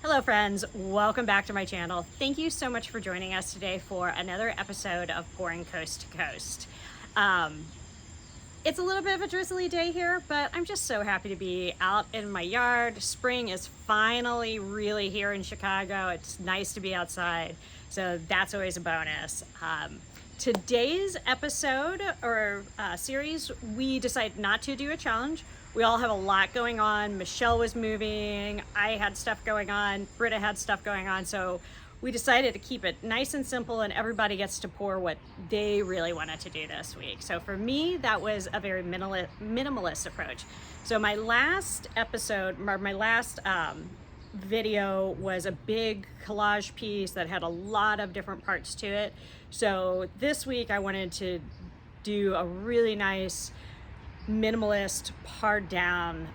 Hello friends, welcome back to my channel. Thank you so much for joining us today for another episode of Pouring Coast to Coast. It's a little bit of a drizzly day here, but I'm just so happy to be out in my yard. Spring is finally really here in Chicago. It's nice to be outside, so that's always a bonus. Today's episode or series, we decided not to do a challenge. We all have a lot going on. Michelle was moving, I had stuff going on, Britta had stuff going on, so we decided to keep it nice and simple and everybody gets to pour what they really wanted to do this week. So for me, that was a very minimalist approach. So my last episode, my last video was a big collage piece that had a lot of different parts to it. So this week I wanted to do a really nice minimalist pared down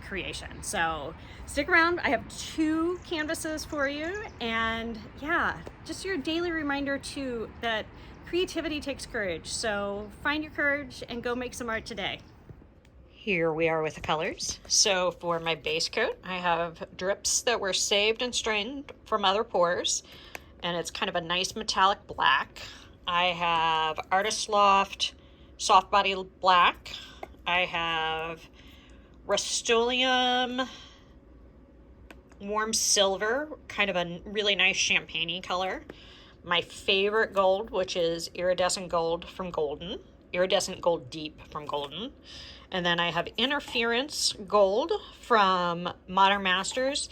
creation. So stick around. I have 2 canvases for you, and yeah, just your daily reminder too that creativity takes courage. So find your courage and go make some art today. Here we are with the colors. So for my base coat, I have drips that were saved and strained from other pours, and it's kind of a nice metallic black. I have Artist Loft Soft Body Black. I have Rust-Oleum Warm Silver, kind of a really nice champagne-y color. My favorite gold, which is Iridescent Gold from Golden. Iridescent Gold Deep from Golden. And then I have Interference Gold from Modern Masters,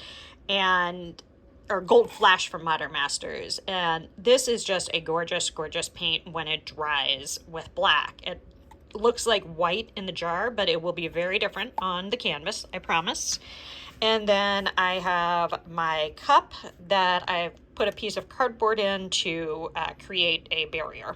or Gold Flash from Modern Masters. And this is just a gorgeous, gorgeous paint when it dries with black. It looks like white in the jar, but it will be very different on the canvas, I promise. And then I have my cup that I put a piece of cardboard in to create a barrier.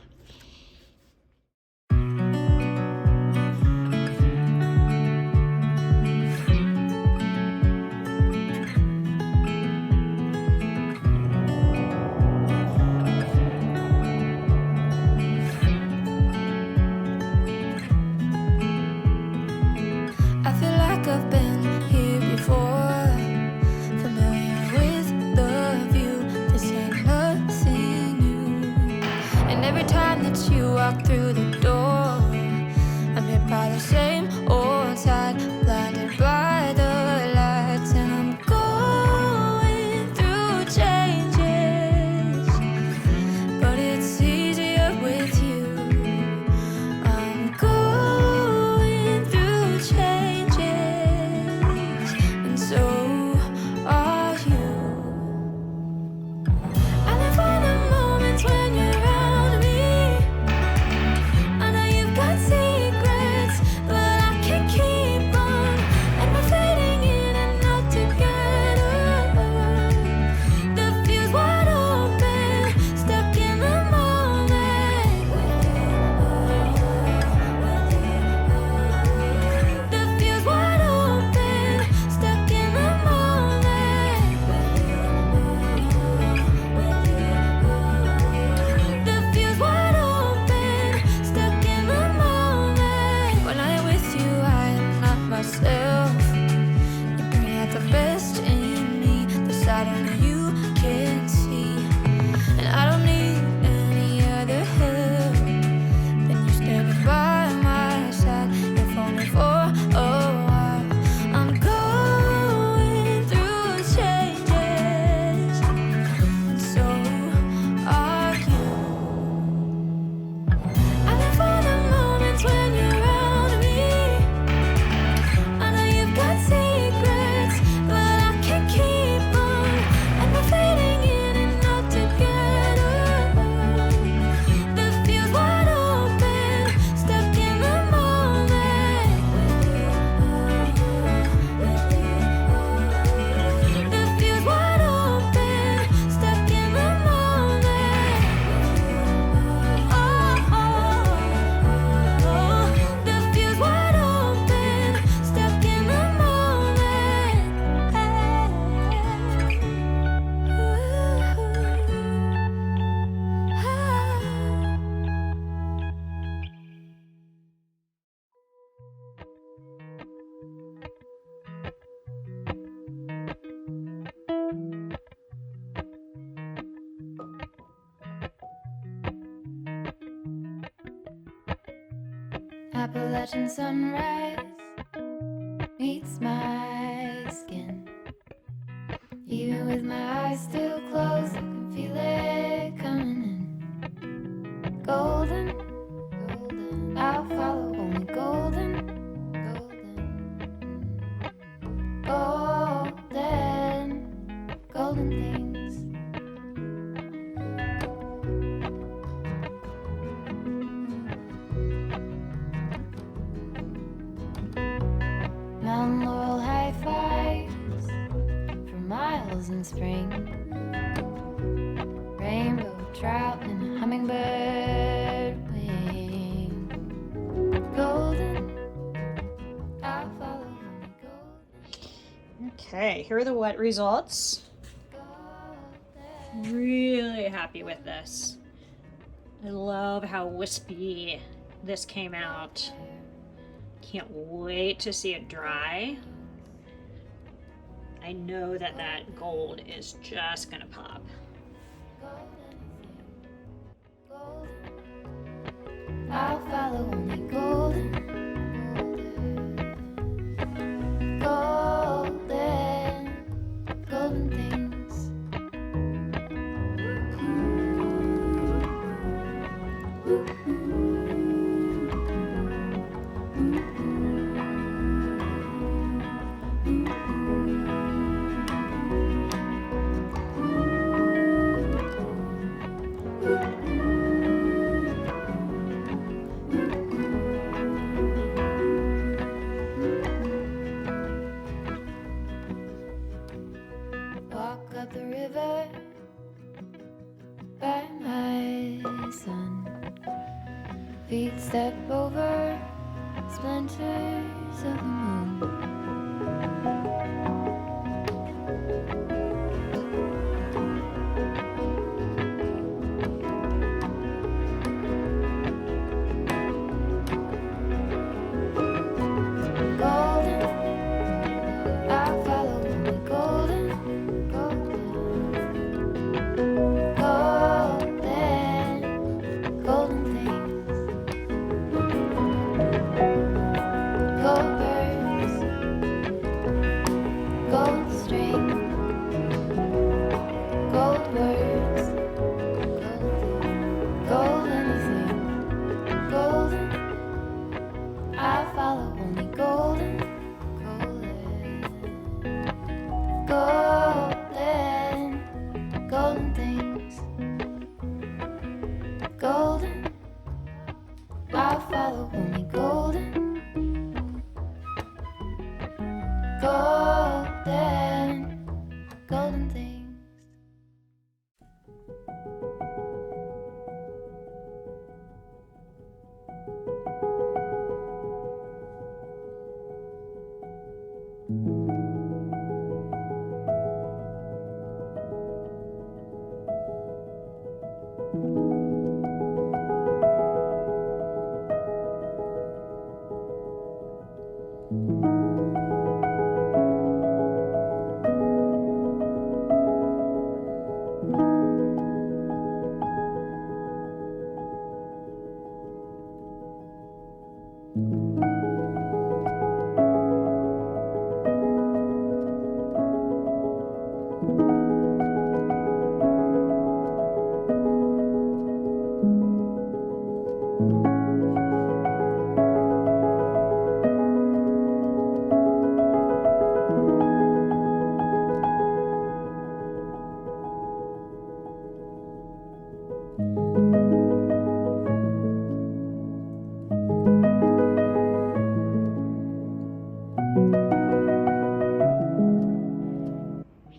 I've been here before, familiar with the view. This ain't nothing new. And every time that you walk through the door, I'm hit by the same old tide, blinded by the lights. And I'm going through changes, but it's easier with you. I'm going through changes, and so are you. I live for the moments when you're around me. I know you've got secrets, but I can't keep on Appalachian sunrise meets my skin. Even with my eyes still closed, I can feel it coming in. Golden, golden, I'll follow only golden, golden, golden, golden things. Mountain laurel high fives for miles in spring. Rainbow trout and a hummingbird wing. Golden, I'll follow only golden. Okay, here are the wet results. Golden. Really happy with this. I love how wispy this came out. Can't wait to see it dry. I know that that gold is just gonna pop. I'll follow only golden, golden, golden things. Walk up the river by my son. Feet step over splinters of the moon. Golden, I'll follow only golden, golden, golden, golden things. Gold birds, gold string, gold words, gold anything, golden. I follow only golden, golden, golden, golden things. Golden, I follow only golden, golden, golden things.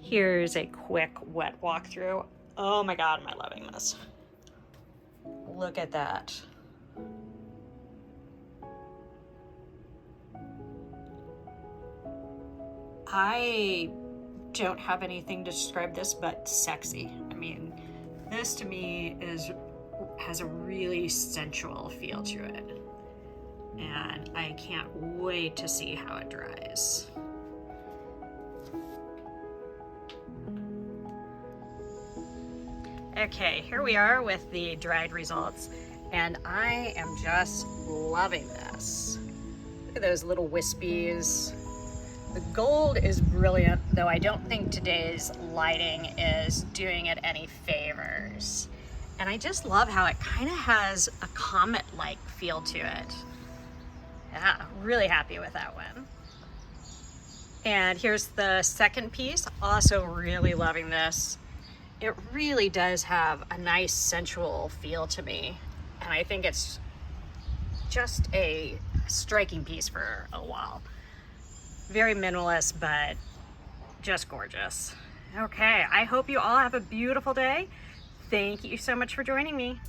Here's a quick wet walkthrough. Oh my God, am I loving this. Look at that. I don't have anything to describe this but sexy. I mean, this to me has a really sensual feel to it. And I can't wait to see how it dries. Okay, here we are with the dried results. And I am just loving this. Look at those little wispies. The gold is brilliant, though I don't think today's lighting is doing it any favors. And I just love how it kind of has a comet-like feel to it. Yeah, really happy with that one. And here's the second piece. Also really loving this. It really does have a nice sensual feel to me. And I think it's just a striking piece for a wall. Very minimalist, but just gorgeous. Okay, I hope you all have a beautiful day. Thank you so much for joining me.